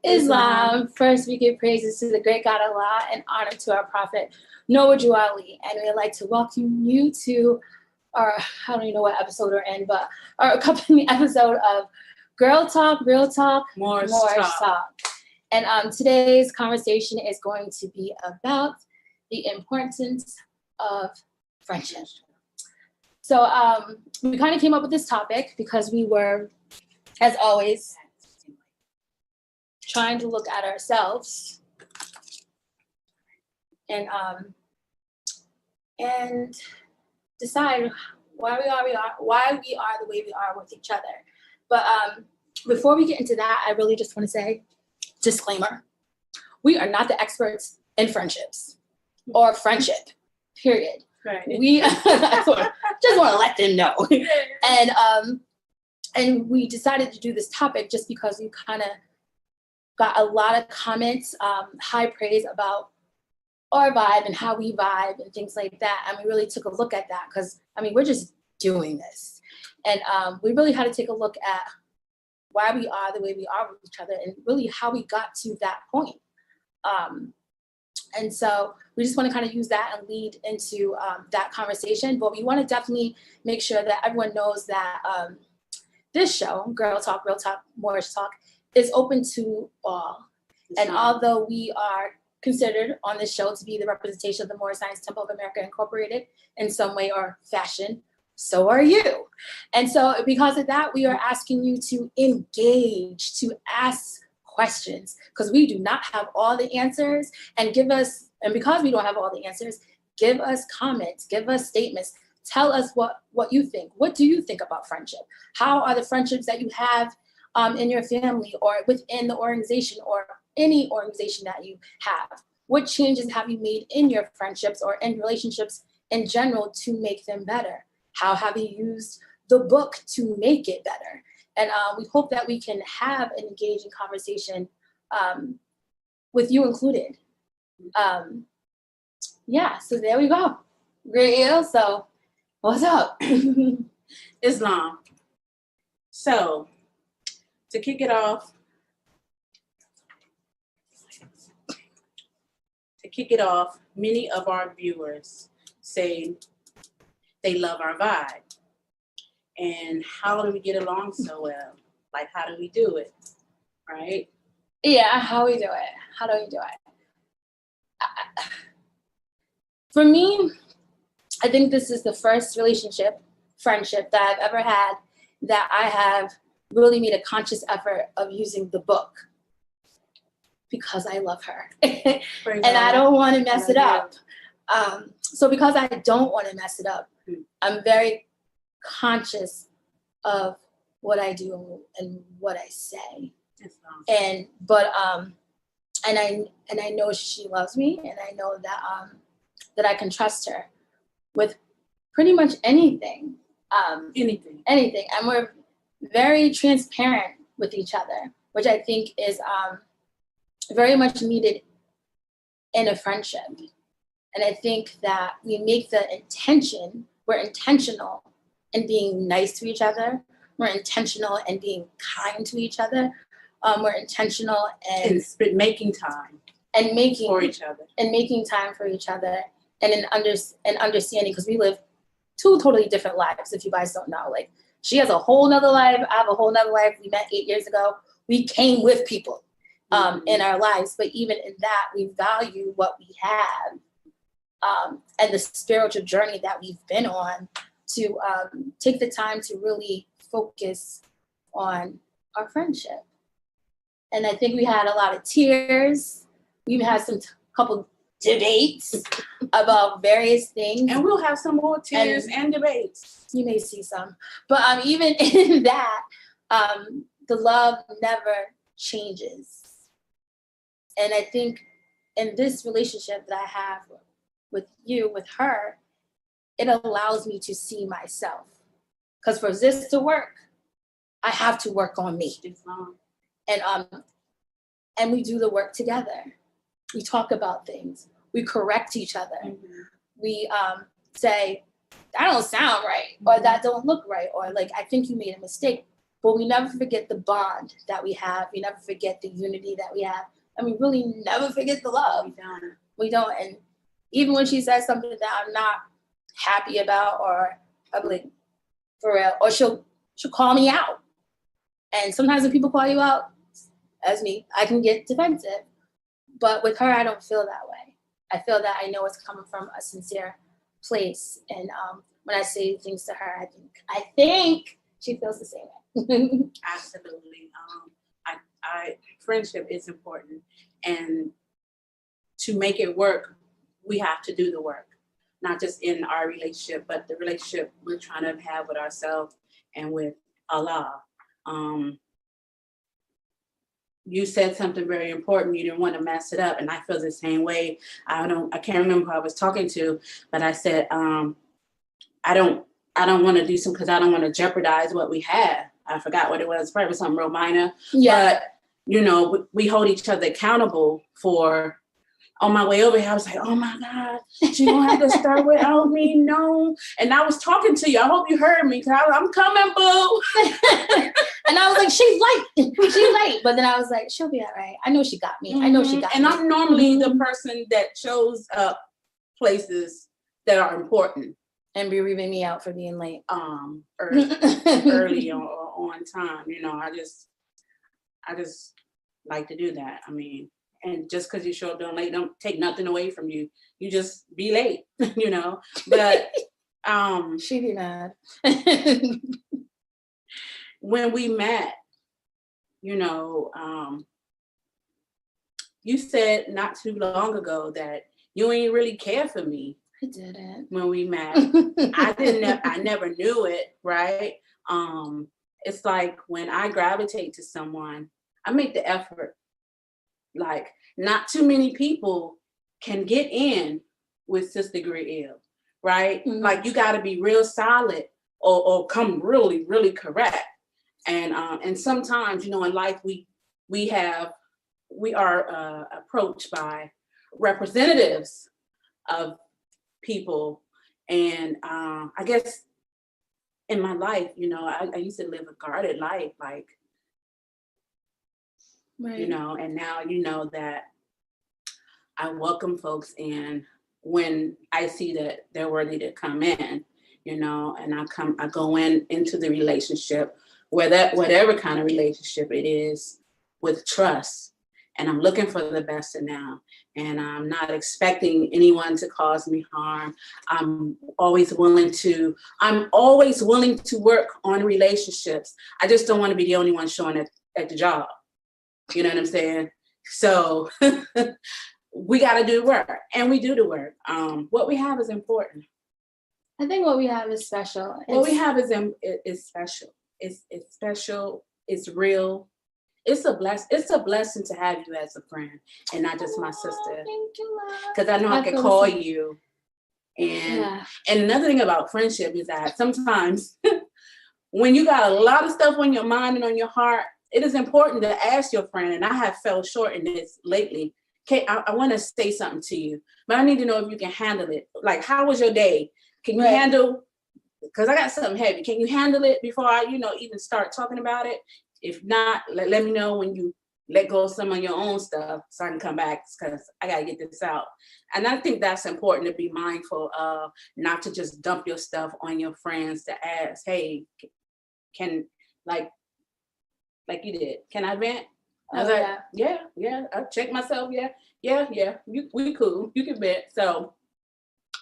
Islam. First, we give praises to the great God Allah and honor to our Prophet Noah Ali. And we'd like to welcome you to our, I don't even know what episode we're in, but our accompanying episode of Girl Talk, Real Talk, Moorish Talk. And today's conversation is going to be about the importance of friendship. So we kind of came up with this topic because we were, as always, trying to look at ourselves and decide why we are the way we are with each other. But before we get into that, I really just want to say, disclaimer: we are not the experts in friendships or friendship. Period. Right. We just want to let them know. And we decided to do this topic just because we kind of got a lot of comments, high praise about our vibe and how we vibe and things like that. And we really took a look at that because, we're just doing this. And we really had to take a look at why we are the way we are with each other and really how we got to that point. And so we just want to kind of use that and lead into that conversation. But we want to definitely make sure that everyone knows that this show, Girl Talk, Real Talk, Moorish Talk, is open to all. And although we are considered on this show to be the representation of the Moorish Science Temple of America Incorporated in some way or fashion, so are you. And so because of that, we are asking you to engage, to ask questions, because we do not have all the answers, and because we don't have all the answers, give us comments, give us statements, tell us what you think. What do you think about friendship? How are the friendships that you have in your family or within the organization or any organization that you have? What changes have you made in your friendships or in relationships in general to make them better? How have you used the book to make it better? And we hope that we can have an engaging conversation with you included. So there we go. Great. So what's up? Islam. So to kick it off, many of our viewers say they love our vibe. And how do we get along so well? Like, how do we do it? Right? Yeah, how do we do it? For me, I think this is the first friendship that I've ever had that I have really made a conscious effort of using the book because I love her. And I don't want to mess it up. So because I don't want to mess it up, I'm very conscious of what I do and what I say. And I know she loves me, and I know that I can trust her with pretty much anything. Anything. And we're very transparent with each other, which I think is very much needed in a friendship. And I think that we're intentional in being nice to each other. We're intentional in being kind to each other. We're intentional in making time for each other, and in understanding, because we live two totally different lives. If you guys don't know, like, she has a whole nother life, I have a whole nother life. We met 8 years ago. We came with people in our lives, but even in that, we value what we have and the spiritual journey that we've been on to take the time to really focus on our friendship. And I think we had a lot of tears. We've had couple debates about various things. And we'll have some more tears and debates. You may see some. But even in that, the love never changes. And I think in this relationship that I have with you, with her, it allows me to see myself. Because for this to work, I have to work on me. And we do the work together. We talk about things. We correct each other. Mm-hmm. We say, that don't sound right, or that don't look right, or like, I think you made a mistake. But we never forget the bond that we have. We never forget the unity that we have. And we really never forget the love. We don't. And even when she says something that I'm not happy about, or I'm like, for real, or she'll call me out. And sometimes when people call you out, as me, I can get defensive. But with her, I don't feel that way. I feel that I know it's coming from a sincere place. And when I say things to her, I think she feels the same way. Absolutely. Friendship is important. And to make it work, we have to do the work. Not just in our relationship, but the relationship we're trying to have with ourselves and with Allah. You said something very important. You didn't want to mess it up, and I feel the same way. I can't remember who I was talking to, but I said, I don't want to do something because I don't want to jeopardize what we have. I forgot what it was. Probably something real minor. Yeah. But we hold each other accountable for. On my way over here, I was like, oh my God, she gonna have to start without me, no. And I was talking to you. I hope you heard me, because I'm coming, boo. And I was like, she's late. But then I was like, she'll be all right. I know she got me. I know she got me. And I'm normally the person that shows up places that are important. And be reaving me out for being late. Early or on time. I just like to do that. I mean, and just because you show up late, don't take nothing away from you. You just be late, But she'd be mad. When we met, you said not too long ago that you ain't really care for me. I didn't. When we met, I never knew it, right? It's like when I gravitate to someone, I make the effort. Like, not too many people can get in with Sister Griel, right? Mm-hmm. Like, you got to be real solid or come really, really correct. And sometimes, in life, we are approached by representatives of people. And I guess in my life, I used to live a guarded life, like, right. And now that I welcome folks in when I see that they're worthy to come in, and I go into the relationship, whatever kind of relationship it is, with trust. And I'm looking for the best in them. And I'm not expecting anyone to cause me harm. I'm always willing to work on relationships. I just don't want to be the only one showing at the job. You know what I'm saying? So we got to do the work, and we do the work. What we have is important. I think what we have is special. What we have is special. It's special. It's real. It's a blessing to have you as a friend, and not just my sister. Thank you, because I know I can call you. And another thing about friendship is that sometimes when you got a lot of stuff on your mind and on your heart, it is important to ask your friend. And I have fell short in this lately. Okay, I want to say something to you, but I need to know if you can handle it. Like, how was your day? Can you handle? Because I got something heavy. Can you handle it before I, even start talking about it? If not, let me know when you let go of some of your own stuff so I can come back, because I got to get this out. And I think that's important to be mindful of, not to just dump your stuff on your friends, to ask, hey, can, like you did, can I vent? I was yeah, I check myself, yeah, we cool, you can vent. So,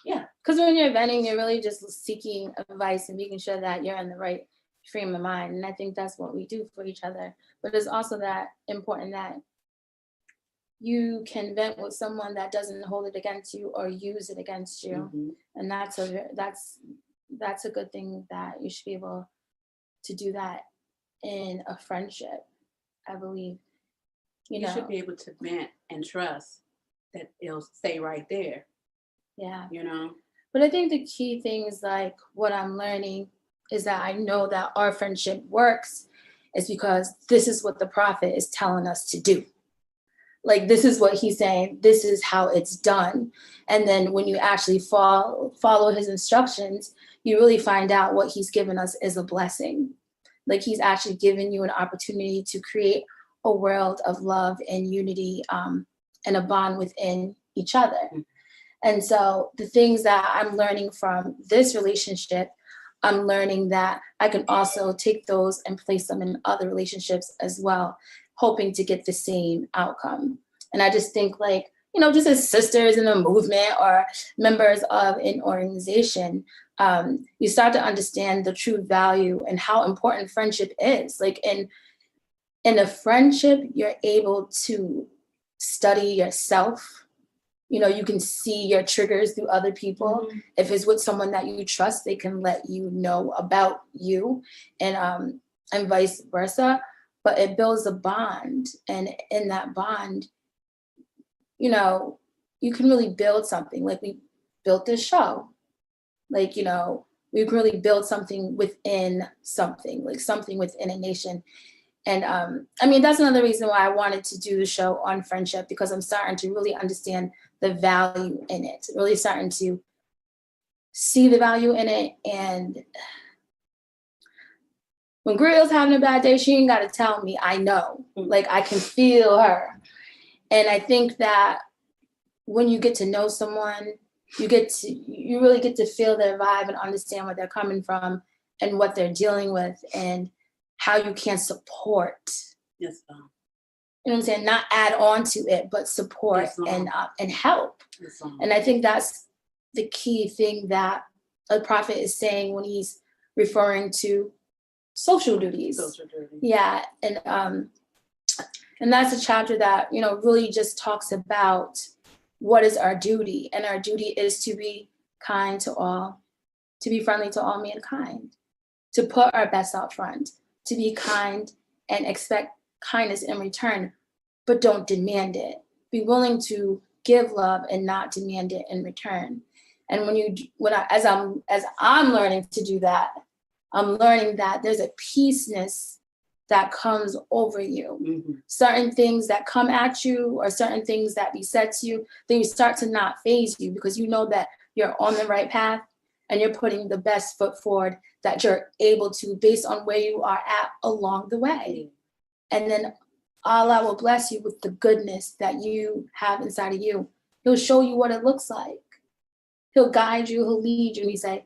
yeah. Because when you're venting, you're really just seeking advice and making sure that you're in the right frame of mind. And I think that's what we do for each other. But it's also that important that you can vent with someone that doesn't hold it against you or use it against you. Mm-hmm. And that's a good thing, that you should be able to do that in a friendship, I believe. You should be able to vent and trust that it'll stay right there. Yeah. You know? But I think the key thing is like what I'm learning is that I know that our friendship works is because this is what the prophet is telling us to do. Like, this is what he's saying, this is how it's done. And then when you actually follow his instructions, you really find out what he's given us is a blessing. Like, he's actually given you an opportunity to create a world of love and unity, and a bond within each other. And so the things that I'm learning from this relationship, I'm learning that I can also take those and place them in other relationships as well, hoping to get the same outcome. And I just think, like, you know, just as sisters in a movement or members of an organization, you start to understand the true value and how important friendship is. Like, in a friendship, you're able to study yourself. You know, you can see your triggers through other people. Mm-hmm. If it's with someone that you trust, they can let you know about you, and vice versa. But it builds a bond. And in that bond, you know, you can really build something. Like, we built this show. Like, you know, we can really build something within something, like something within a nation. And I mean, that's another reason why I wanted to do the show on friendship, because I'm starting to really understand the value in it, really starting to see the value in it. And when Grill's having a bad day, she ain't got to tell me. I know, like, I can feel her. And I think that when you get to know someone, you really get to feel their vibe and understand where they're coming from and what they're dealing with and how you can support. Yes, you know what I'm saying? Not add on to it, but support, and help. Yes, and I think that's the key thing that a prophet is saying when he's referring to social duties. Yeah, and that's a chapter that, you know, really just talks about what is our duty, and our duty is to be kind to all, to be friendly to all mankind, to put our best out front, to be kind and expect kindness in return, but don't demand it. Be willing to give love and not demand it in return. And as I'm learning to do that, I'm learning that there's a peaceness that comes over you. Mm-hmm. Certain things that come at you or certain things that be said to you, then you start to not faze you because you know that you're on the right path and you're putting the best foot forward that you're able to based on where you are at along the way. And then Allah will bless you with the goodness that you have inside of you. He'll show you what it looks like. He'll guide you, he'll lead you, and he say,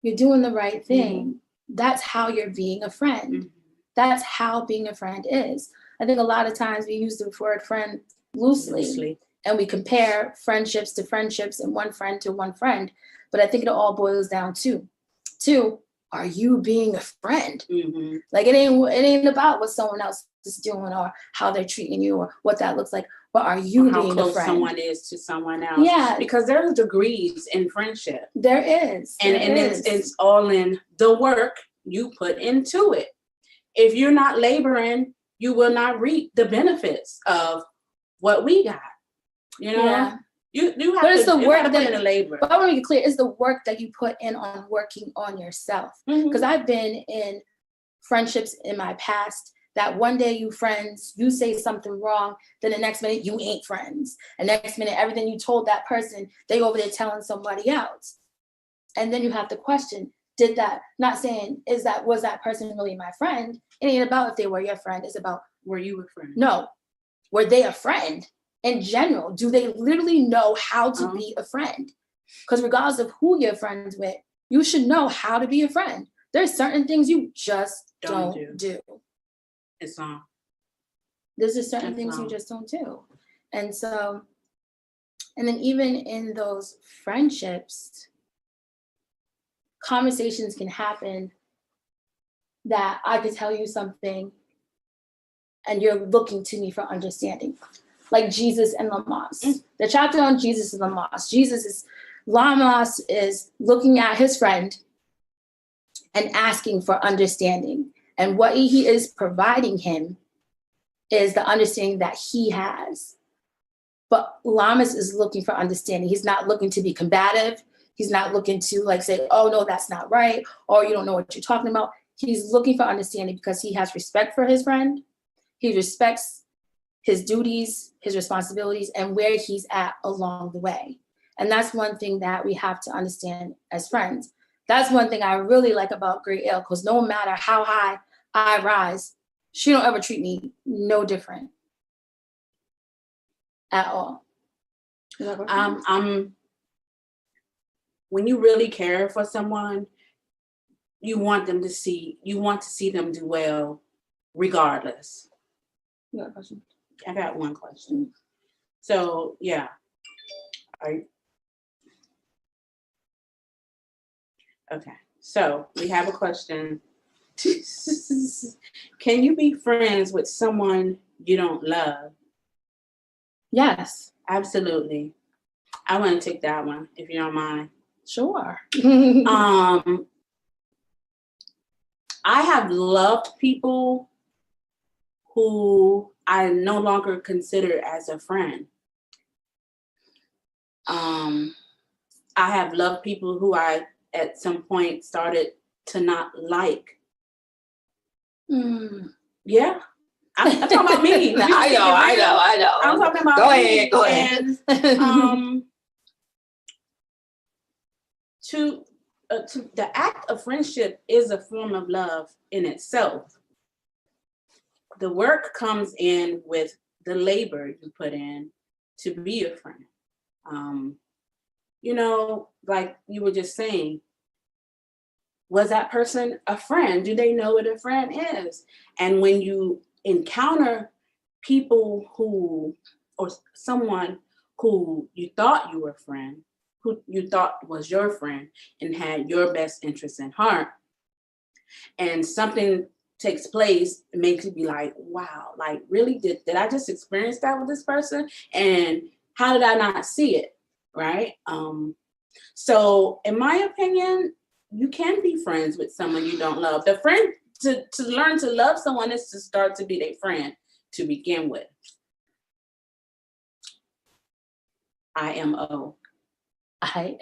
you're doing the right thing. Mm-hmm. That's how you're being a friend. Mm-hmm. That's how being a friend is. I think a lot of times we use the word friend loosely. And we compare friendships to friendships and one friend to one friend. But I think it all boils down to, are you being a friend? Mm-hmm. Like, it ain't about what someone else is doing or how they're treating you or what that looks like. But are you being a friend? How close someone is to someone else. Yeah. Because there's degrees in friendship. There is. And it's all in the work you put into it. If you're not laboring, you will not reap the benefits of what we got. You know? Yeah. You have but it's to, the work that put in the labor. But I want to make it clear, it's the work that you put in on working on yourself. Because I've been in friendships in my past that one day you friends, you say something wrong, then the next minute you ain't friends. And next minute, everything you told that person, they over there telling somebody else. And then you have to question, was that person really my friend? It ain't about if they were your friend, it's about, were you a friend? No, were they a friend? In general, do they literally know how to be a friend? Because regardless of who you're friends with, you should know how to be a friend. There's certain things you just don't do. It's on. There's just certain things you just don't do. And so, and then even in those friendships, conversations can happen that I could tell you something and you're looking to me for understanding. Like Jesus and Lamas. The chapter on Jesus and Lamas. Lamas is looking at his friend and asking for understanding. And what he is providing him is the understanding that he has. But Lamas is looking for understanding. He's not looking to be combative. He's not looking to like say, oh no, that's not right, or you don't know what you're talking about. He's looking for understanding because he has respect for his friend. He respects his duties, his responsibilities, and where he's at along the way. And that's one thing that we have to understand as friends. That's one thing I really like about Great Ale, because no matter how high I rise, she don't ever treat me no different at all. When you really care for someone, you want to see them do well regardless. You got a question? I got one question. So yeah. Okay. So we have a question. Can you be friends with someone you don't love? Yes. Absolutely. I want to take that one, if you don't mind. Sure. I have loved people who I no longer consider as a friend. I have loved people who I at some point started to not like. Yeah. I'm talking about me. I know. I'm talking about Go me. ahead. And to the act of friendship is a form of love in itself. The work comes in with the labor you put in to be a friend. Like you were just saying, was that person a friend? Do they know what a friend is? And when you encounter people or someone who you thought you were a friend, who you thought was your friend and had your best interest in heart, and something takes place, it makes you be like, wow, like really, did I just experience that with this person? And how did I not see it? Right? So in my opinion, you can be friends with someone you don't love. The friend, to learn to love someone is to start to be their friend to begin with. IMO. I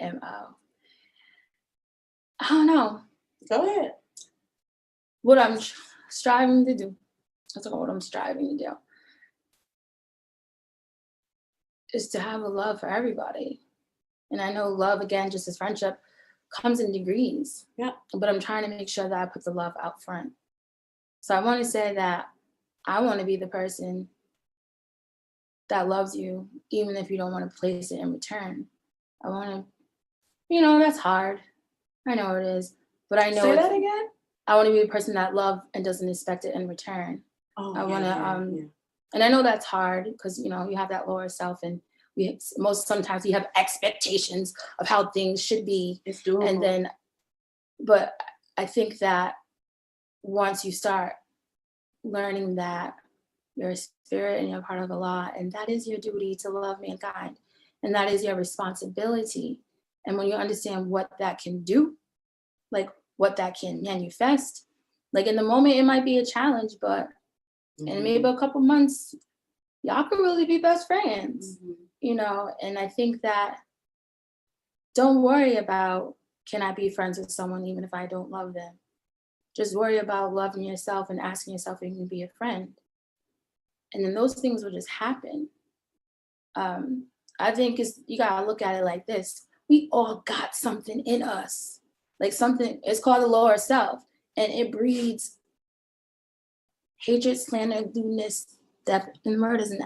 don't know. Go ahead. What I'm striving to do. Let's talk about what I'm striving to do. Is to have a love for everybody. And I know love, again, just as friendship, comes in degrees. Yeah. But I'm trying to make sure that I put the love out front. So I want to say that I want to be the person that loves you, even if you don't want to place it in return. I want to, that's hard. I know it is. But I know. Say that again? I want to be the person that loves and doesn't expect it in return. Oh, I want to, and I know that's hard because, you have that lower self, and sometimes we have expectations of how things should be. It's doable. But I think that once you start learning that you're a spirit and you're part of a lot, and that is your duty to love mankind, and that is your responsibility. And when you understand what that can do, like what that can manifest, like in the moment it might be a challenge, but in maybe a couple months, y'all could really be best friends, and I think that don't worry about, can I be friends with someone even if I don't love them? Just worry about loving yourself and asking yourself if you can be a friend. And then those things will just happen. I think you gotta look at it like this. We all got something in us. Like something, it's called the lower self. And it breeds hatred, slander, lewdness, death, and murders, and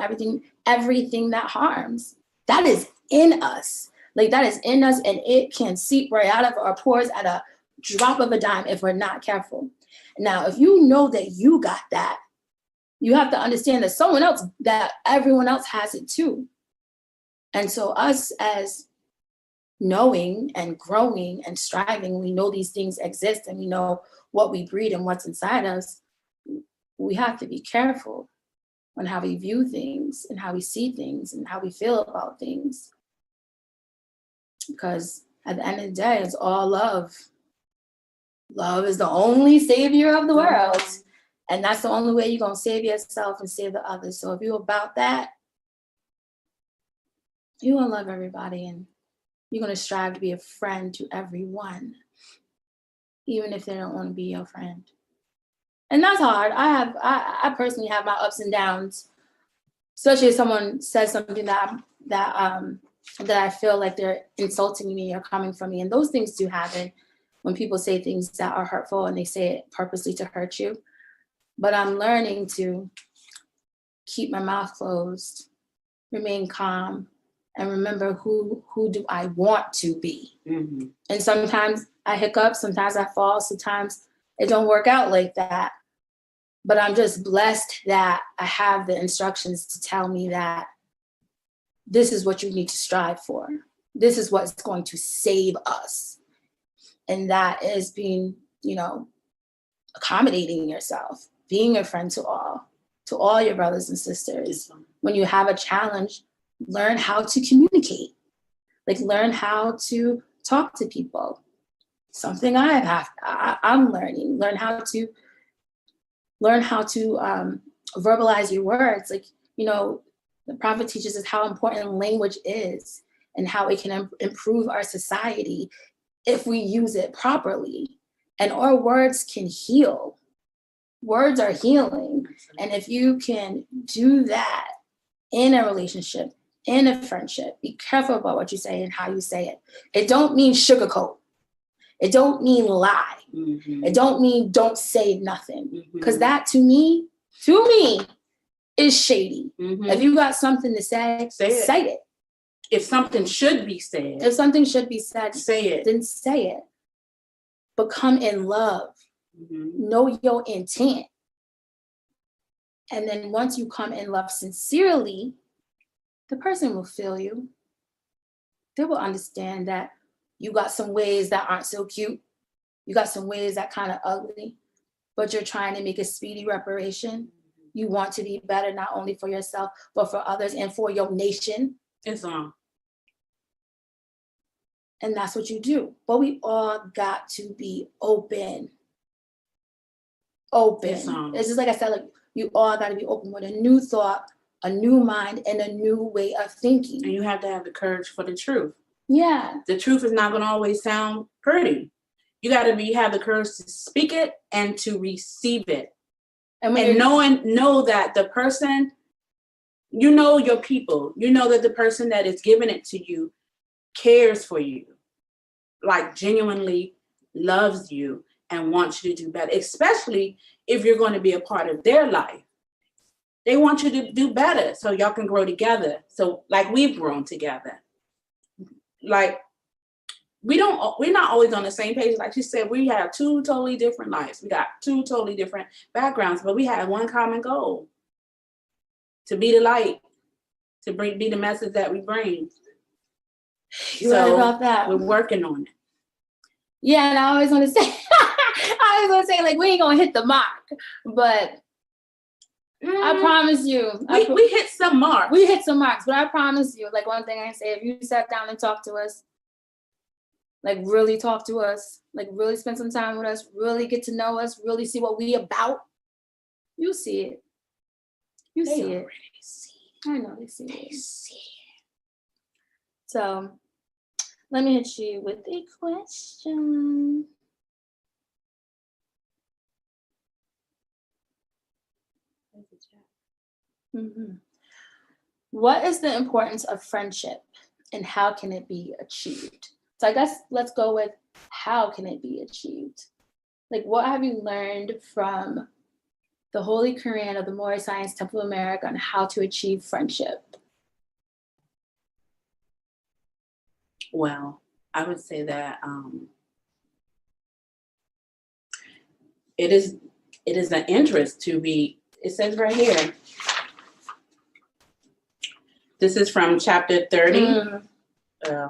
everything that harms. That is in us. Like that is in us, and it can seep right out of our pores at a drop of a dime if we're not careful. Now, if you know that you got that, you have to understand that everyone else has it too. And so us as knowing and growing and striving, we know these things exist and we know what we breed and what's inside us. We have to be careful on how we view things and how we see things and how we feel about things. Because at the end of the day, it's all love. Love is the only savior of the world. And that's the only way you're going to save yourself and save the others. So if you're about that, You're going to love everybody, and you're going to strive to be a friend to everyone, even if they don't want to be your friend. And that's hard. I personally have my ups and downs, especially if someone says something that I feel like they're insulting me or coming from me. And those things do happen when people say things that are hurtful and they say it purposely to hurt you. But I'm learning to keep my mouth closed, remain calm, and remember who do I want to be. Mm-hmm. And sometimes I hiccup, sometimes I fall, sometimes it don't work out like that. But I'm just blessed that I have the instructions to tell me that this is what you need to strive for. This is what's going to save us. And that is being, accommodating yourself, being a friend to all your brothers and sisters. When you have a challenge, learn how to communicate. Like, learn how to talk to people. Something I'm learning. Learn how to verbalize your words. Like, the prophet teaches us how important language is and how it can improve our society if we use it properly. And our words can heal. Words are healing. And if you can do that in a relationship, in a friendship, be careful about what you say and how you say it. It don't mean sugarcoat. It don't mean lie. Mm-hmm. It don't mean don't say nothing. Because Mm-hmm. that to me, is shady. Mm-hmm. If you got something to say it. If something should be said, say it. Then say it. But come in love. Mm-hmm. Know your intent. And then once you come in love sincerely, the person will feel you. They will understand that you got some ways that aren't so cute. You got some ways that kind of ugly, but you're trying to make a speedy reparation. You want to be better, not only for yourself, but for others and for your nation. It's on. And that's what you do. But we all got to be open. It's just like I said, like, you all got to be open with a new thought, a new mind, and a new way of thinking. And you have to have the courage for the truth. Yeah. The truth is not going to always sound pretty. You got to have the courage to speak it and to receive it. And know that the person, your people, that the person that is giving it to you cares for you, like genuinely loves you and wants you to do better, especially if you're going to be a part of their life. They want you to do better so y'all can grow together. So like we've grown together. Like we're not always on the same page. Like she said, we have two totally different lives. We got two totally different backgrounds, but we have one common goal: to be the light, to be the message that we bring. You're right about that. We're working on it. Yeah, and I always want to say, like, we ain't gonna hit the mark, but I promise you, we hit some marks. We hit some marks, but I promise you, like, one thing I say, if you sat down and talked to us, like really talk to us, like really spend some time with us, really get to know us, really see what we about, you see it. They see it. I know they see it. So let me hit you with a question. Mm-hmm. What is the importance of friendship and how can it be achieved? So I guess let's go with how can it be achieved? Like, what have you learned from the Holy Quran of the Moorish Science Temple of America on how to achieve friendship? Well, I would say that it is an interest to be. It says right here. This is from chapter 30,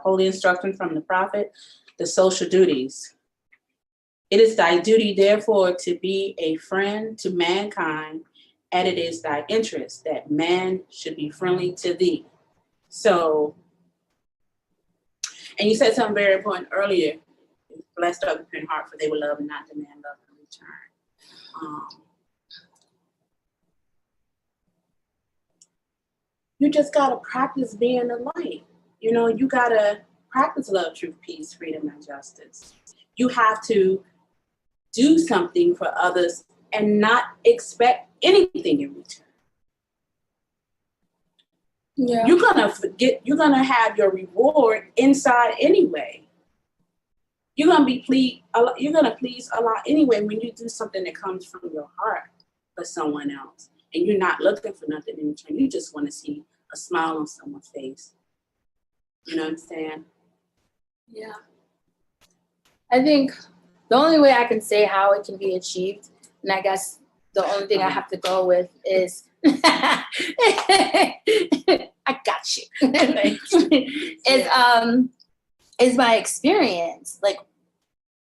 Holy Instruction from the Prophet, the social duties. It is thy duty, therefore, to be a friend to mankind, and it is thy interest that man should be friendly to thee. So, and you said something very important earlier. Blessed are the pure in heart, for they will love and not demand love in return. You just got to practice being the light. You know, you gotta practice love, truth, peace, freedom, and justice. You have to do something for others and not expect anything in return. Yeah. You're gonna have your reward inside anyway. You're gonna please Allah anyway when you do something that comes from your heart for someone else, and you're not looking for nothing in return. You just want to see a smile on someone's face. You know what I'm saying? Yeah. I think the only way I can say how it can be achieved, and I guess the only thing I have to go with is I got you. Is my experience. Like,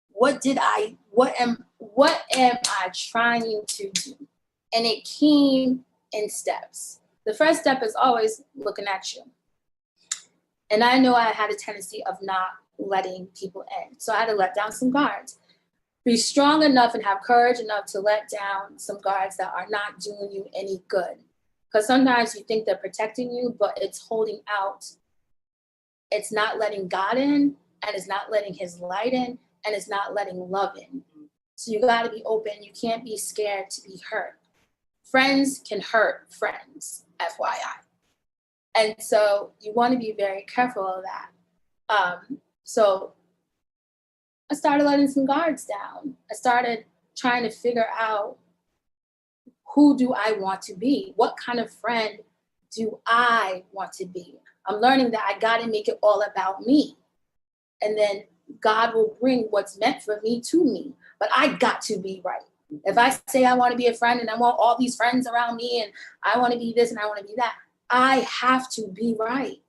what am I trying to do? And it came in steps. The first step is always looking at you. And I know I had a tendency of not letting people in. So I had to let down some guards. Be strong enough and have courage enough to let down some guards that are not doing you any good. Because sometimes you think they're protecting you, but it's holding out. It's not letting God in, and it's not letting his light in, and it's not letting love in. So you got to be open. You can't be scared to be hurt. Friends can hurt friends, FYI. And so you want to be very careful of that. So I started letting some guards down. I started trying to figure out, who do I want to be? What kind of friend do I want to be? I'm learning that I got to make it all about me. And then God will bring what's meant for me to me. But I got to be right. If I say I want to be a friend and I want all these friends around me and I want to be this and I want to be that, I have to be right.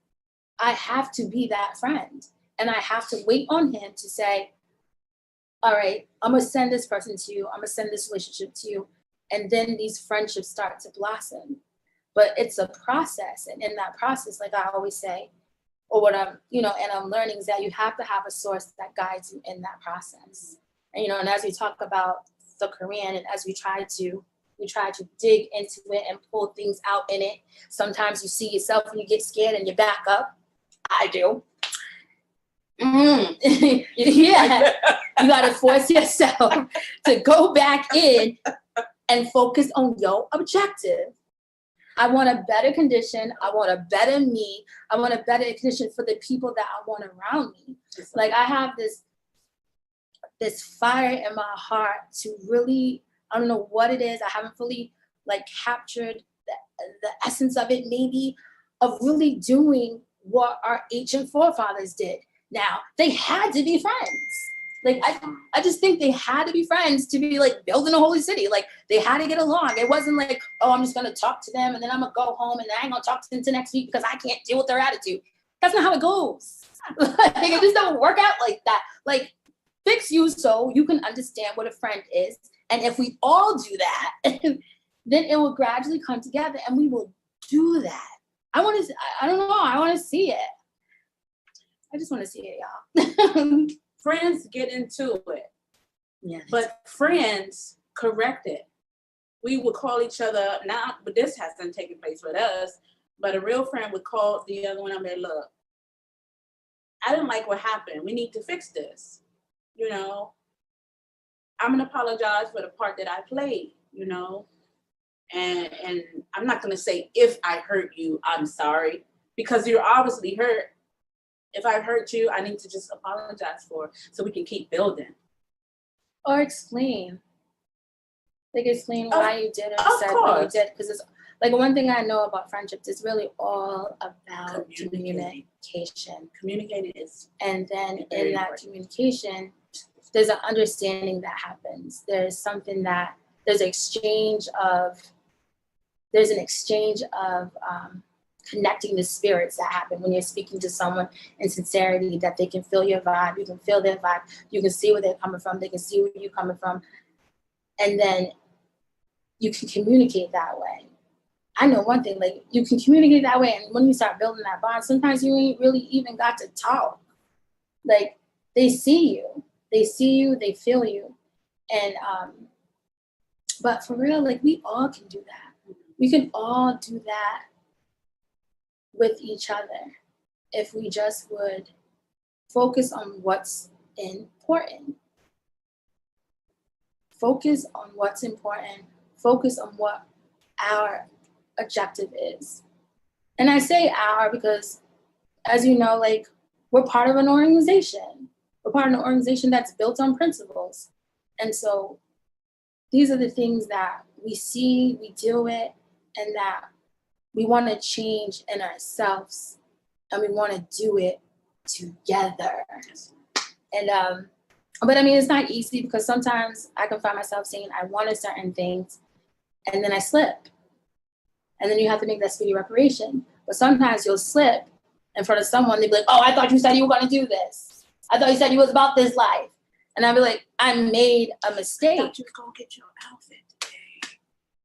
I have to be that friend. And I have to wait on him to say, all right, I'm going to send this person to you. I'm going to send this relationship to you. And then these friendships start to blossom. But it's a process. And in that process, like I always say, or what I'm learning is that you have to have a source that guides you in that process. And, and as we talk about the Quran and as we try to dig into it and pull things out in it, sometimes you see yourself when you get scared and you back up. I do. Yeah. You got to force yourself to go back in and focus on your objective. I want a better condition. I want a better me. I want a better condition for the people that I want around me. Like I have this fire in my heart to really, I don't know what it is. I haven't fully captured the essence of it, maybe, of really doing what our ancient forefathers did. Now, they had to be friends. I just think they had to be friends to be building a holy city. They had to get along. It wasn't I'm just gonna talk to them and then I'm gonna go home and I ain't gonna talk to them until next week because I can't deal with their attitude. That's not how it goes. It just don't work out like that. Fix you so you can understand what a friend is. And if we all do that, then it will gradually come together and we will do that. I don't know, I want to see it. I just want to see it, y'all. Friends get into it. Yeah. But friends correct it. We would call each other, now, but this hasn't taken place with us, but a real friend would call the other one and be, look, I didn't like what happened. We need to fix this. I'm going to apologize for the part that I played, and I'm not going to say, if I hurt you, I'm sorry, because you're obviously hurt. If I hurt you, I need to just apologize for it so we can keep building. Or explain. Explain why you did it, said what you did. Because it's one thing I know about friendships is really all about communication. Communicating is. And then in that communication, there's an understanding that happens. There's an exchange of connecting the spirits that happen when you're speaking to someone in sincerity, that they can feel your vibe, you can feel their vibe, you can see where they're coming from, they can see where you're coming from, and then you can communicate that way. I know one thing, you can communicate that way, and when you start building that bond, sometimes you ain't really even got to talk. They see you, they feel you, and but for real, we all can do that. We can all do that with each other. if we just would focus on what's important. Focus on what's important. Focus on what our objective is. And I say our because, as you know, like, we're part of an organization. We're part of an organization that's built on principles. And so these are the things that we see, we deal with, and that we want to change in ourselves, and we want to do it together. And but I mean, it's not easy because sometimes I can find myself saying I wanted certain things, and then I slip, and then you have to make that speedy reparation. But sometimes you'll slip in front of someone. They'll be like, "Oh, I thought you said you were going to do this. I thought you said you was about this life." And I'll be like, "I made a mistake. I thought you were going to get your outfit today."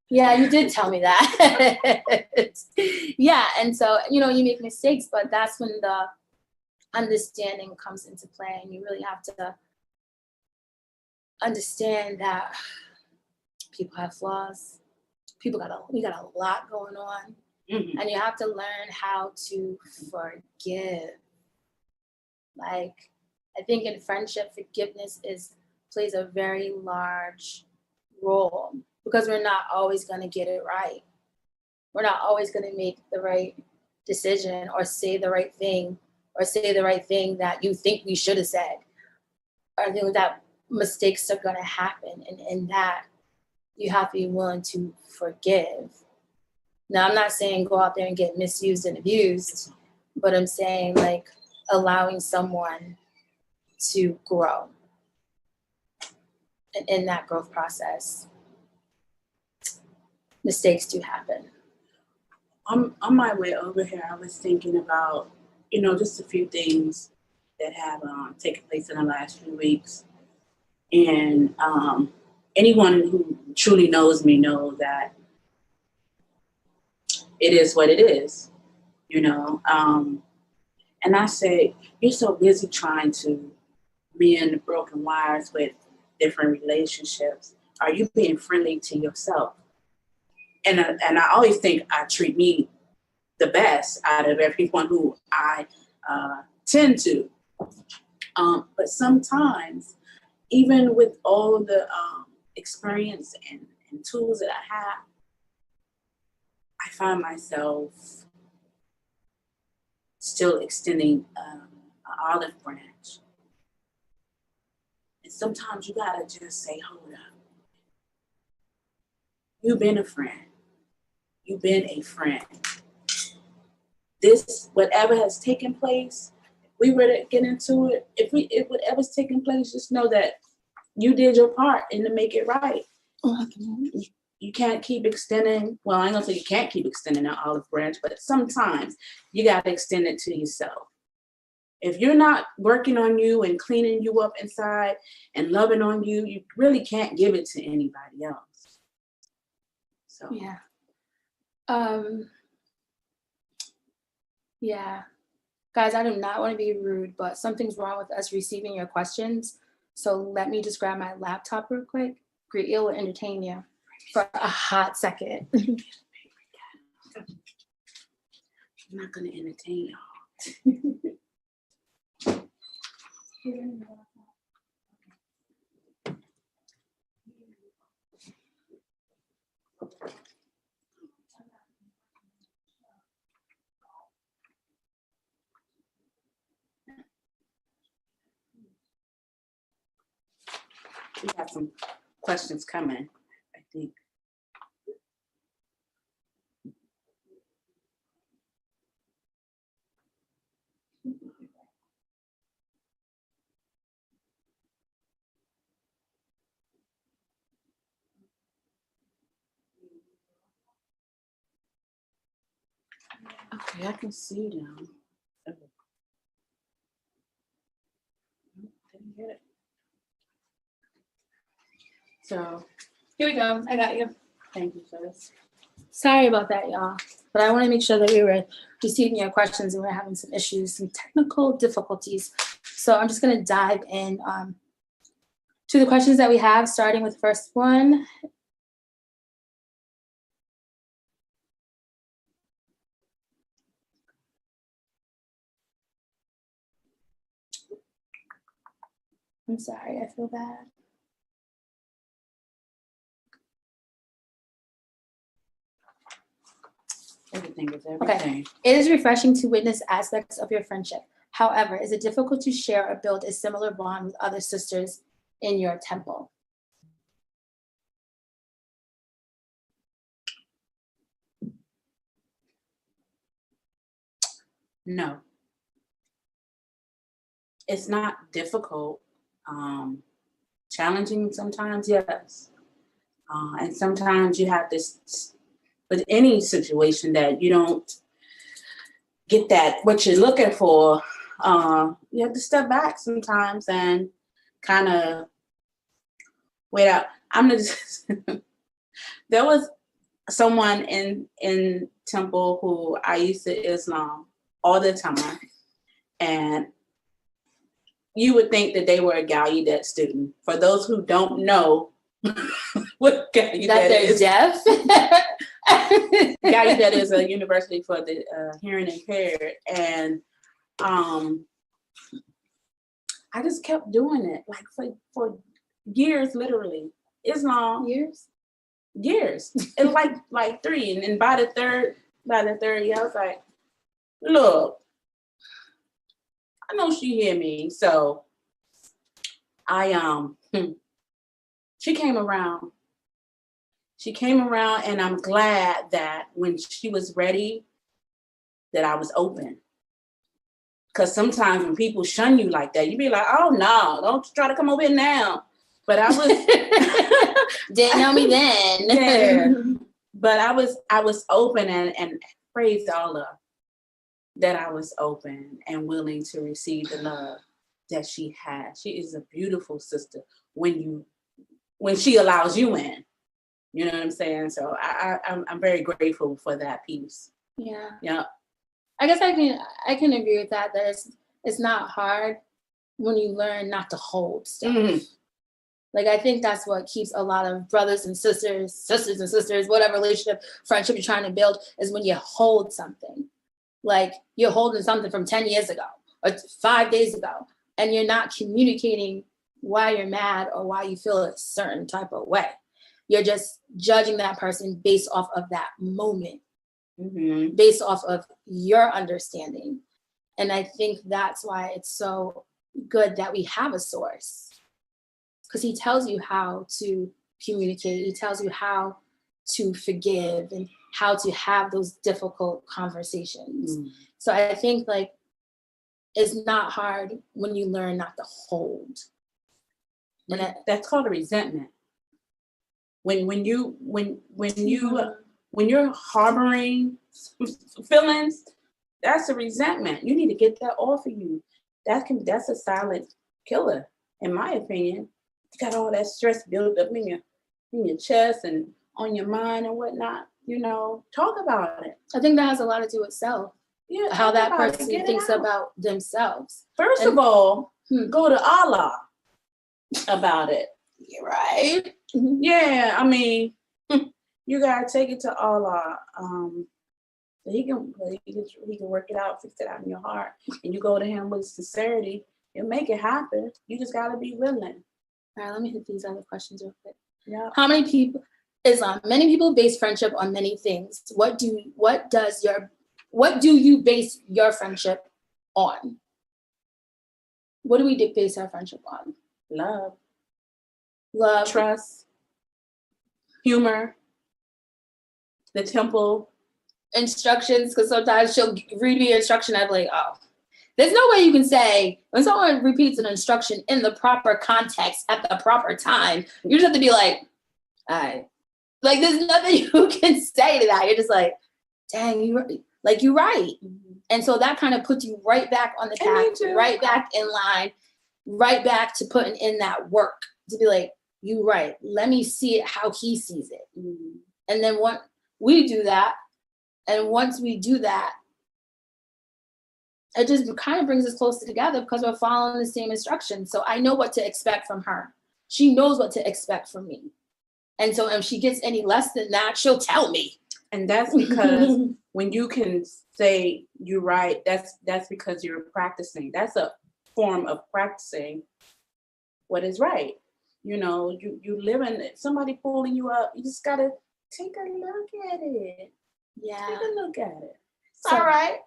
Yeah, you did tell me that. Yeah, and so, you know, you make mistakes, but that's when the understanding comes into play, and you really have to understand that people have flaws. We got a lot going on, and you have to learn how to forgive. Like, I think in friendship, forgiveness plays a very large role because we're not always going to get it right. We're not always going to make the right decision or say the right thing that you think we should have said. Or that mistakes are going to happen, and in that you have to be willing to forgive. Now, I'm not saying go out there and get misused and abused, but I'm saying, like, allowing someone to grow. And in that growth process, mistakes do happen. On my way over here, I was thinking about, you know, just a few things that have taken place in the last few weeks. And anyone who truly knows me knows that it is what it is, you know. And I say, you're so busy trying to mend broken wires with different relationships. Are you being friendly to yourself? And I always think I treat me the best out of everyone who I tend to. But sometimes, even with all the experience and tools that I have, I find myself still extending an olive branch. And sometimes you gotta just say, hold up. You've been a friend. You've been a friend. This, whatever has taken place, if we were to get into it, if whatever's taking place, just know that you did your part and to make it right. You can't keep extending, well, I ain't gonna say you can't keep extending an olive branch, but sometimes you gotta extend it to yourself. If you're not working on you and cleaning you up inside and loving on you, you really can't give it to anybody else. So Yeah. Yeah. Guys, I do not want to be rude, but something's wrong with us receiving your questions. So let me just grab my laptop real quick. It will entertain you for a hot second. I'm not gonna entertain y'all. We have some questions coming, I think. Okay, I can see them. Oh. Didn't get it. So Here we go. I got you. thank you for this. Sorry about that, y'all. But I want to make sure that we were receiving your questions and we're having some issues, some technical difficulties. So I'm just going to dive in to the questions that we have, starting with the first one. I'm sorry, I feel bad. Everything is everything. Okay. It is refreshing to witness aspects of your friendship. However, is it difficult to share or build a similar bond with other sisters in your temple? No. It's not difficult. Challenging sometimes, yes. And sometimes you have this, with any situation that you don't get that what you're looking for, you have to step back sometimes and kind of wait out. There was someone in temple who I used to Islam all the time, and you would think that they were a Gallaudet student. For those who don't know what Gallaudet is, deaf. Gallaudet is a university for the hearing impaired, and I just kept doing it like for years, literally. Islam years. It was like 3, and then by the third year, I was like, look, I know she hear me, so she came around. And I'm glad that when she was ready, that I was open. Because sometimes when people shun you like that, you be like, oh no, don't try to come over here now. But I was didn't know me then. Yeah. But I was open and praise Allah that I was open and willing to receive the love that she had. She is a beautiful sister when she allows you in. You know what I'm saying? So I'm very grateful for that piece. Yeah. Yeah. I guess I can agree with that. That it's not hard when you learn not to hold stuff. Mm-hmm. Like, I think that's what keeps a lot of brothers and sisters, whatever relationship, friendship you're trying to build, is when you hold something. Like, you're holding something from 10 years ago or 5 days ago, and you're not communicating why you're mad or why you feel a certain type of way. You're just judging that person based off of that moment, mm-hmm. based off of your understanding. And I think that's why it's so good that we have a source. Because he tells you how to communicate. He tells you how to forgive and how to have those difficult conversations. Mm. So I think, like, it's not hard when you learn not to hold. And that's called a resentment. When you're harboring feelings, that's a resentment. You need to get that off of you. That's a silent killer, in my opinion. You got all that stress built up in your chest and on your mind and whatnot. You know, talk about it. I think that has a lot to do with self. Yeah, how that person thinks about themselves. First of all, go to Allah about it. You're right. Mm-hmm. Yeah, I mean, you gotta take it to Allah. He can work it out, fix it out in your heart, and you go to Him with sincerity. He'll make it happen. You just gotta be willing. All right, let me hit these other questions real quick. Yeah. How many people? Islam. Many people base friendship on many things. What do you base your friendship on? What do we base our friendship on? Love, trust, humor, the temple, instructions. Because sometimes she'll read me an instruction, I'm like, oh. There's no way you can say, when someone repeats an instruction in the proper context at the proper time, you just have to be like, all right. Like, there's nothing you can say to that. You're just like, dang, you're right. Mm-hmm. And so that kind of puts you right back on the path, right back in line, right back to putting in that work to be like, you right. Let me see it how he sees it. Mm-hmm. And then once we do that, and once we do that, it just kind of brings us closer together because we're following the same instructions. So I know what to expect from her. She knows what to expect from me. And so if she gets any less than that, she'll tell me. And that's because when you can say you're right, that's because you're practicing. That's a form of practicing what is right. You know, you live in somebody pulling you up. You just gotta take a look at it. Yeah. Take a look at it. So, all right.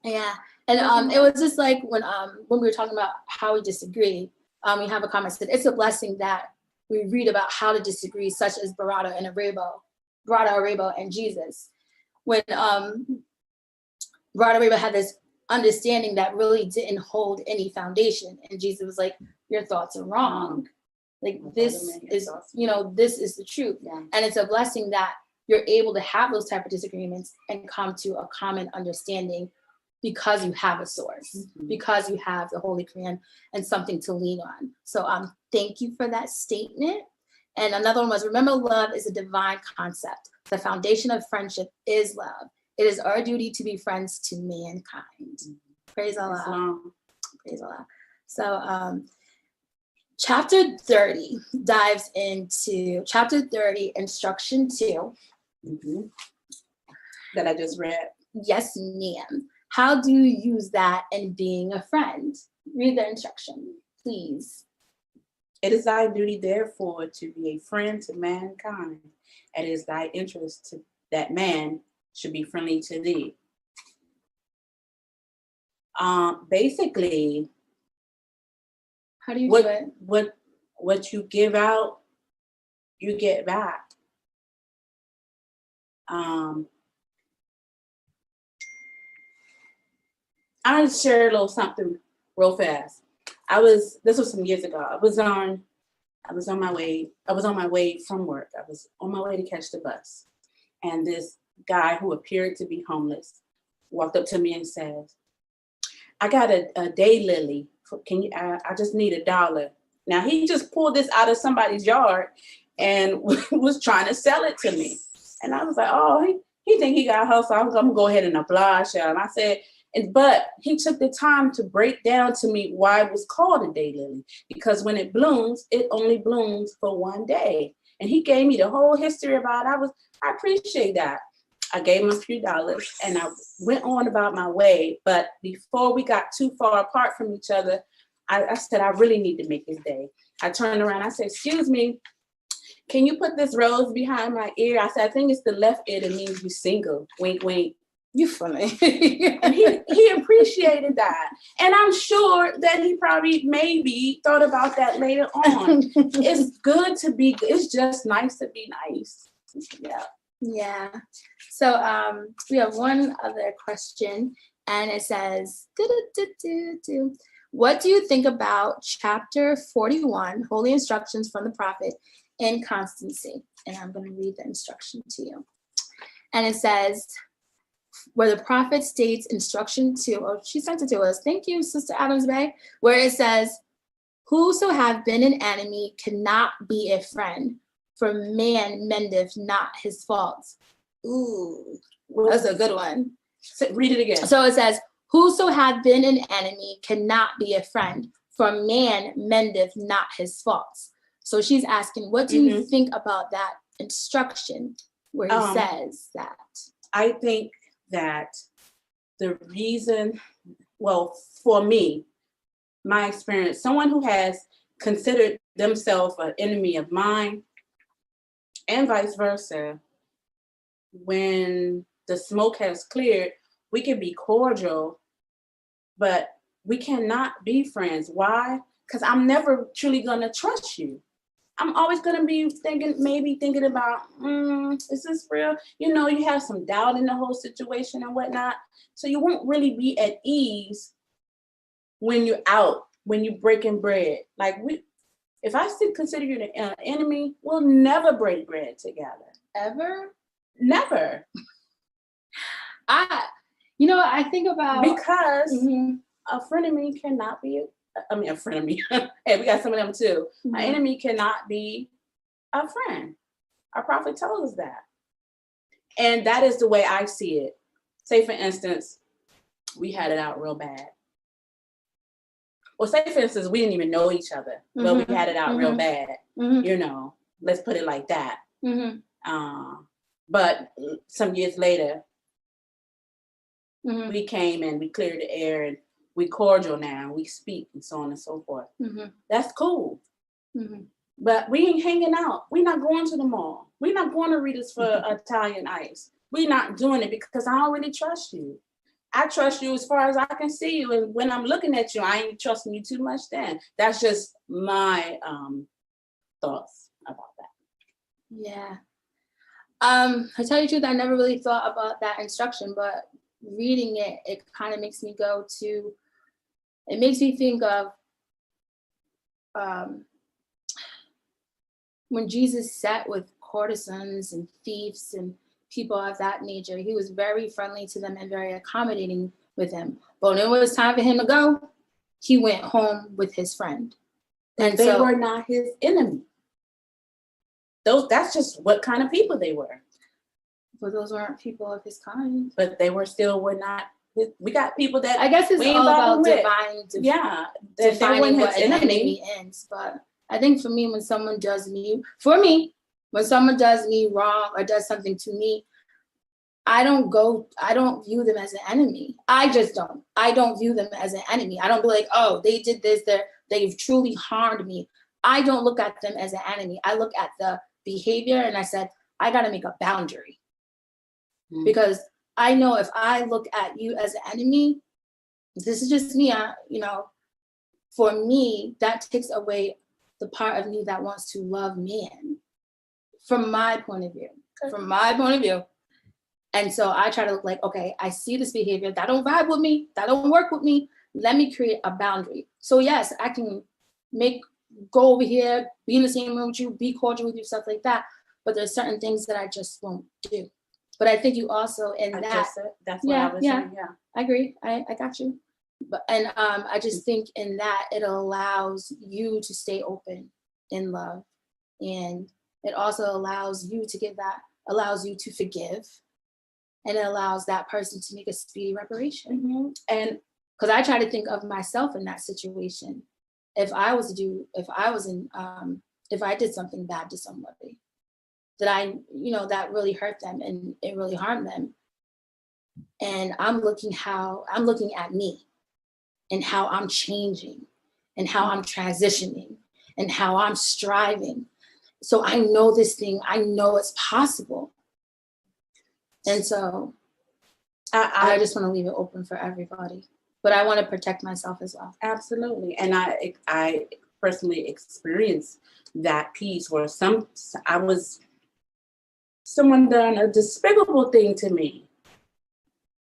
Yeah. And it was just like when we were talking about how we disagree, we have a comment that it's a blessing that we read about how to disagree, such as Barada Arabo and Jesus. When Barada Arabo had this understanding that really didn't hold any foundation, and Jesus was like, your thoughts are wrong. Like this is, this is the truth. Yeah. And it's a blessing that you're able to have those type of disagreements and come to a common understanding because you have a source, because you have the Holy Quran and something to lean on. So thank you for that statement. And another one was, remember, love is a divine concept. The foundation of friendship is love. It is our duty to be friends to mankind. Praise Allah. Praise Allah. So chapter 30 dives into chapter 30, instruction 2. That I just read. Yes, ma'am. How do you use that in being a friend? Read the instruction, please. It is thy duty, therefore, to be a friend to mankind. It is thy interest that man should be friendly to thee. Basically, how do you do it? What you give out, you get back. I'll share a little something real fast. This was some years ago. I was on my way from work. I was on my way to catch the bus. And this guy who appeared to be homeless walked up to me and says, I got a daylily. I just need $1. Now he just pulled this out of somebody's yard and was trying to sell it to me. And I was like, oh, he think he got hustle. I'm gonna go ahead and oblige him. I said, but he took the time to break down to me why it was called a daylily. Because when it blooms, it only blooms for one day. And he gave me the whole history about it. I appreciate that. I gave him a few dollars and I went on about my way. But before we got too far apart from each other, I said, I really need to make his day. I turned around. I said, excuse me, can you put this rose behind my ear? I said, I think it's the left ear that means you're single. Wink, wink. You funny. And he appreciated that. And I'm sure that he probably maybe thought about that later on. It's good to be, it's just nice to be nice. Yeah. Yeah. So we have one other question, and it says, what do you think about chapter 41, Holy Instructions from the Prophet in Constancy? And I'm going to read the instruction to you. And it says, where the prophet states instruction 2, she sent it to us. Thank you, Sister Adams Bay. Where it says, whoso have been an enemy cannot be a friend, for man mendeth not his faults. Ooh, that's a good one. So read it again. So it says, whoso hath been an enemy cannot be a friend, for man mendeth not his faults. So she's asking, what do you think about that instruction where he says that? I think that the reason, well, for me, my experience, someone who has considered themselves an enemy of mine and vice versa, when the smoke has cleared, we can be cordial, but we cannot be friends. Why? Because I'm never truly going to trust you. I'm always going to be thinking about, is this real? You know, you have some doubt in the whole situation and whatnot. So you won't really be at ease when you're out, when you're breaking bread. Like if I still consider you an enemy, we'll never break bread together. Ever? Never. I think about, because a friend of me cannot be a friend of me. Hey, we got some of them too. An enemy cannot be a friend. Our prophet tells us that. And that is the way I see it. Say, for instance, we had it out real bad. Well, say, for instance, we didn't even know each other, but we had it out real bad. You know, let's put it like that. But some years later, we came and we cleared the air and we cordial now, we speak, and so on and so forth. Mm-hmm. That's cool. Mm-hmm. But we ain't hanging out. We're not going to the mall. We're not going to Rita's for Italian ice. We're not doing it because I don't really trust you. I trust you as far as I can see you. And when I'm looking at you, I ain't trusting you too much then. That's just my thoughts about that. Yeah. I tell you the truth, I never really thought about that instruction, but reading it, it kind of makes me it makes me think of when Jesus sat with courtesans and thieves and people of that nature. He was very friendly to them and very accommodating with them. But when it was time for him to go, he went home with his friend. And they were not his enemy. That's just what kind of people they were. But those weren't people of his kind. But they were not. We got people that I guess it's all about defining what an enemy is. But I think for me, when someone does me wrong or does something to me, I don't view them as an enemy. I just don't. I don't view them as an enemy. I don't be like, oh, they did this, they've truly harmed me. I don't look at them as an enemy. I look at the behavior and I said, I got to make a boundary. Mm-hmm. Because I know if I look at you as an enemy, this is just me, for me, that takes away the part of me that wants to love man. From my point of view. And so I try to look like, okay, I see this behavior, that don't vibe with me, that don't work with me. Let me create a boundary. So yes, I can go over here, be in the same room with you, be cordial with you, stuff like that. But there's certain things that I just won't do. But I think you also that's what I was saying. Yeah, I agree. I got you. But I just think in that it allows you to stay open in love, and it also allows you to forgive, and it allows that person to make a speedy reparation. Mm-hmm. And because I try to think of myself in that situation, if I did something bad to somebody, that really hurt them and it really harmed them. And I'm looking at me and how I'm changing and how I'm transitioning and how I'm striving. So I know this thing, I know it's possible. And so I just want to leave it open for everybody, but I want to protect myself as well. Absolutely. And I personally experienced that piece where someone done a despicable thing to me.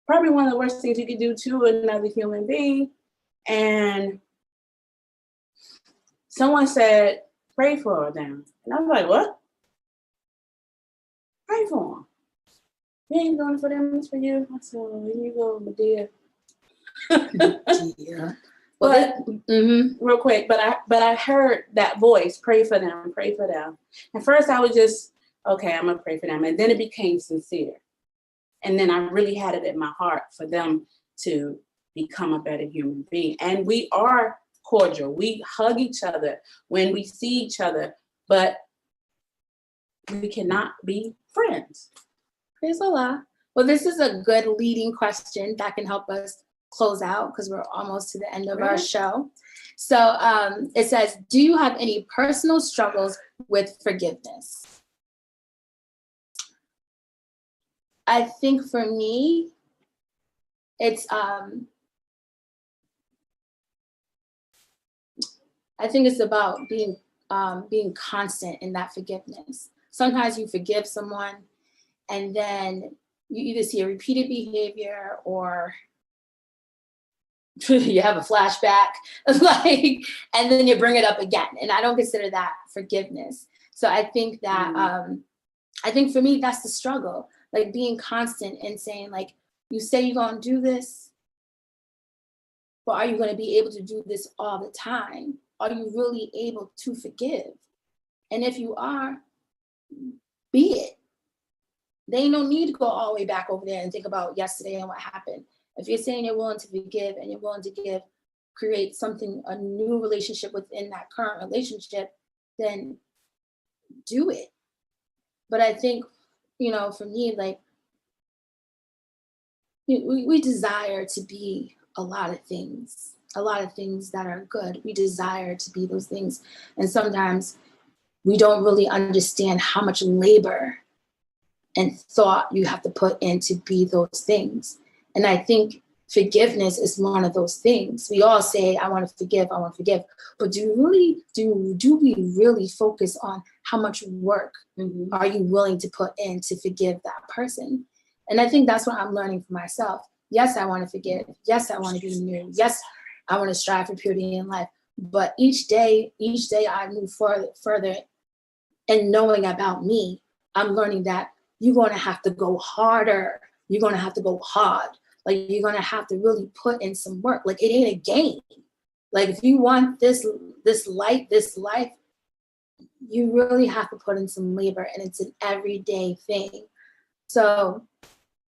Probably one of the worst things you could do to another human being. And someone said, pray for them. And I was like, what? Pray for them. You ain't doing it for them, it's for you. I said, well, here you go, my dear. Yeah. But real quick, but I heard that voice, pray for them, pray for them. At first I was just, okay, I'm gonna pray for them. And then it became sincere. And then I really had it in my heart for them to become a better human being. And we are cordial. We hug each other when we see each other, but we cannot be friends. Praise Allah. Well, this is a good leading question that can help us close out because we're almost to the end of our show. So it says, do you have any personal struggles with forgiveness? I think for me, it's about being constant in that forgiveness. Sometimes you forgive someone and then you either see a repeated behavior or you have a flashback, and then you bring it up again. And I don't consider that forgiveness. So I think that, I think for me, that's the struggle, like being constant and saying, like, you say you're going to do this, but are you going to be able to do this all the time? Are you really able to forgive? And if you are, be it. There ain't no need to go all the way back over there and think about yesterday and what happened. If you're saying you're willing to forgive and you're willing to create a new relationship within that current relationship, then do it. But I think, for me, like, we desire to be a lot of things that are good. We desire to be those things. And sometimes we don't really understand how much labor and thought you have to put in to be those things. And I think forgiveness is one of those things. We all say, I want to forgive, but do we really focus on how much work are you willing to put in to forgive that person? And I think that's what I'm learning for myself. Yes, I want to forgive. Yes, I want to be new. Yes, I want to strive for purity in life. But each day I move further in knowing about me. I'm learning that you're going to have to go harder. You're going to have to go hard. Like, you're going to have to really put in some work. Like, it ain't a game. Like, if you want this life, you really have to put in some labor, and it's an everyday thing. So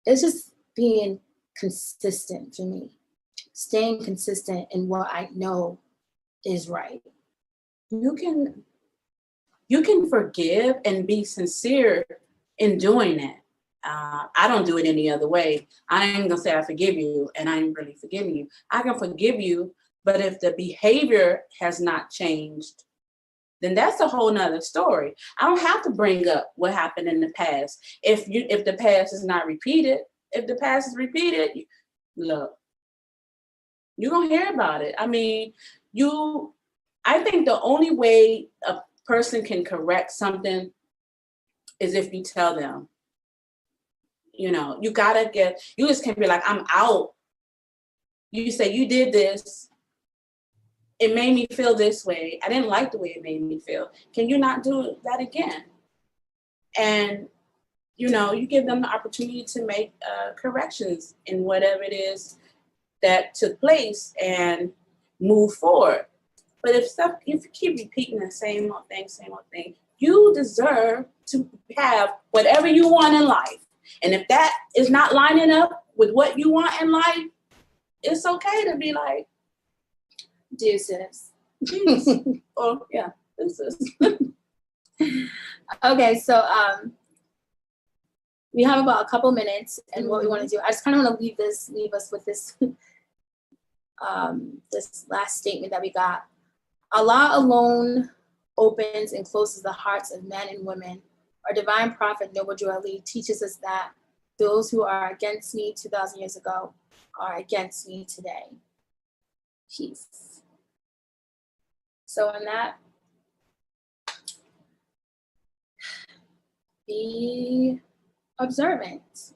it's just being consistent for me, staying consistent in what I know is right. You can forgive and be sincere in doing it. I don't do it any other way. I ain't gonna say I forgive you and I ain't really forgiving you. I can forgive you, but if the behavior has not changed, then that's a whole nother story. I don't have to bring up what happened in the past. If the past is not repeated, if the past is repeated, look, you're gonna hear about it. I mean, I think the only way a person can correct something is if you tell them. You just can't be like, I'm out. You say, you did this. It made me feel this way. I didn't like the way it made me feel. Can you not do that again? And, you give them the opportunity to make corrections in whatever it is that took place and move forward. But if you keep repeating the same old thing, you deserve to have whatever you want in life. And if that is not lining up with what you want in life, it's okay to be like, deuces. Oh, yeah, deuces. Okay, so we have about a couple minutes, and what we want to do, I just kind of want to leave us with this this last statement that we got. Allah alone opens and closes the hearts of men and women. Our divine prophet, Noble Drew Ali, teaches us that those who are against me 2,000 years ago are against me today. Peace. So in that, be observant.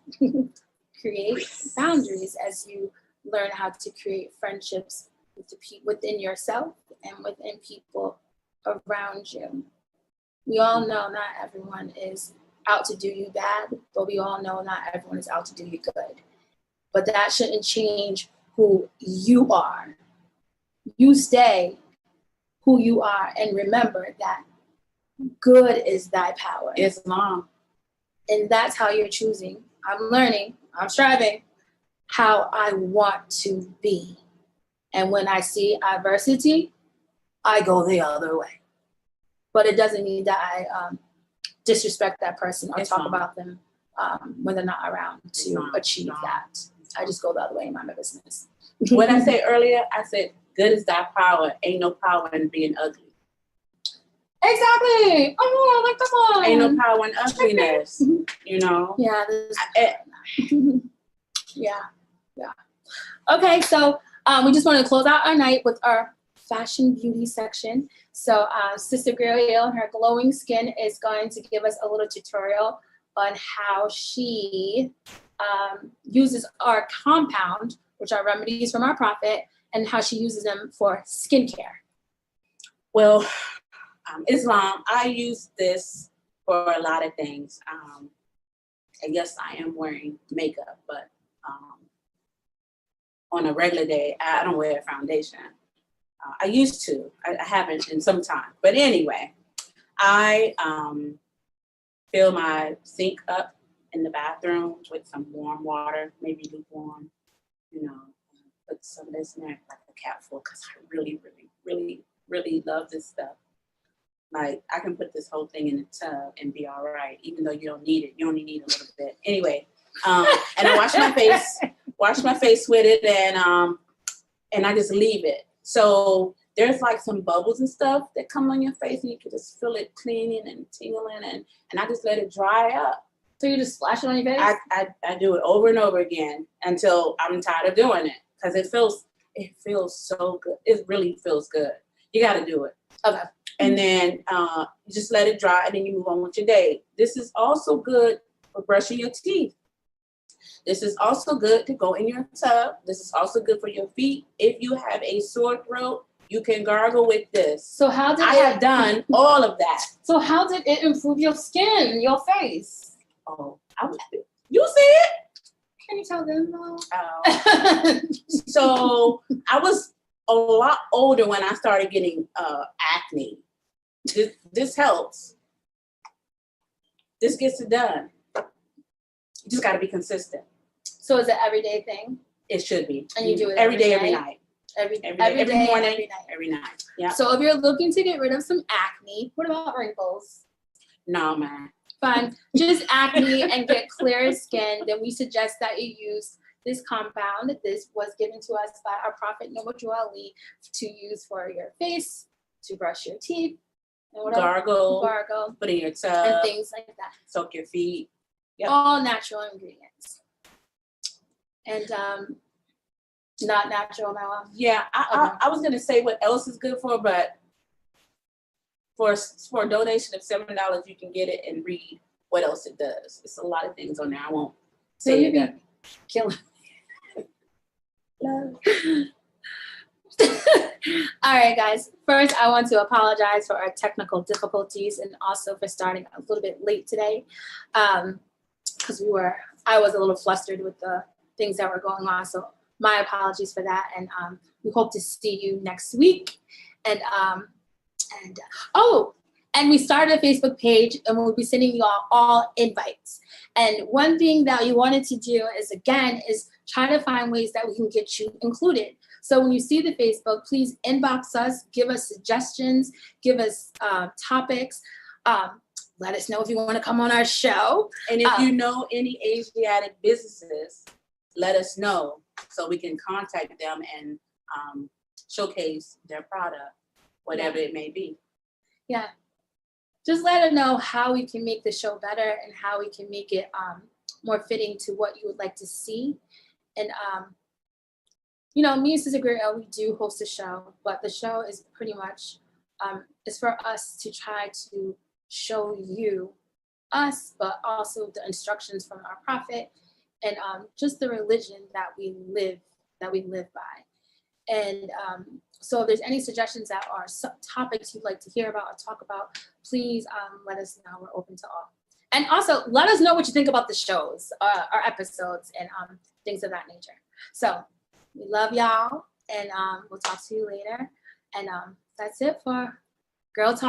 Create boundaries as you learn how to create friendships within yourself and within people around you. We all know not everyone is out to do you bad, but we all know not everyone is out to do you good. But that shouldn't change who you are. You stay who you are, and remember that good is thy power. Islam. And that's how you're choosing. I'm learning, I'm striving how I want to be. And when I see adversity, I go the other way. But it doesn't mean that I disrespect that person or talk about them when they're not around to achieve that. I just go the other way and mind my business. What I said earlier, I said, good is thy power. Ain't no power in being ugly. Exactly. Oh, like, come on. Ain't no power in ugliness, Yeah. Yeah. Okay, so we just want to close out our night with our fashion beauty section. So Sister Gabrielle and her glowing skin is going to give us a little tutorial on how she uses our compound, which are remedies from our prophet, and how she uses them for skincare. Well, Islam, I use this for a lot of things. I guess I am wearing makeup, but on a regular day, I don't wear a foundation. I used to. I haven't in some time. But anyway, I fill my sink up in the bathroom with some warm water, maybe lukewarm, put some of this in there, like a capful, because I really, really, really, really love this stuff. Like, I can put this whole thing in the tub and be all right, even though you don't need it. You only need a little bit. Anyway, and I wash my face with it, and and I just leave it. So there's like some bubbles and stuff that come on your face, and you can just feel it cleaning and tingling, and I just let it dry up. So you just splash it on your face? I do it over and over again until I'm tired of doing it, because it feels so good. It really feels good. You got to do it. Okay. And then you just let it dry, and then you move on with your day. This is also good for brushing your teeth. This is also good to go in your tub. This is also good for your feet. If you have a sore throat, you can gargle with this. So how did I have done all of that. So how did it improve your skin, your face? Oh, you see it? Can you tell them? Oh. So I was a lot older when I started getting acne. This helps. This gets it done. You just got to be consistent. So is it an everyday thing? It should be. And you do it every day, every night. Every day, morning, every night. Yeah. So if you're looking to get rid of some acne, what about wrinkles? No, man. Fine. Just acne and get clear skin, then we suggest that you use this compound. This was given to us by our prophet Noble Joel Lee to use for your face, to brush your teeth, and gargle, put in your tub, and things like that. Soak your feet. Yep. All natural ingredients. And not natural now. Yeah, I was gonna say what else is good for, but for a donation of $7, you can get it and read what else it does. It's a lot of things on there. I won't say it. Be killing. All right, guys. First, I want to apologize for our technical difficulties and also for starting a little bit late today, because I was a little flustered with the things that were going on. So my apologies for that, and we hope to see you next week. And we started a Facebook page, and we'll be sending you all invites. And one thing that you wanted to do is try to find ways that we can get you included. So when you see the Facebook, please inbox us, give us suggestions, give us topics. Let us know if you want to come on our show. And if you know any Asiatic businesses, let us know so we can contact them and showcase their product, whatever it may be. Yeah. Just let us know how we can make the show better and how we can make it more fitting to what you would like to see. And, me and Sister Griel, we do host a show, but the show is pretty much, is for us to try to show you us, but also the instructions from our prophet and just the religion that we live by. And so if there's any suggestions that are topics you'd like to hear about or talk about, please let us know. We're open to all. And also let us know what you think about the shows, our episodes, and things of that nature. So we love y'all, and we'll talk to you later. And that's it for Girl Talk.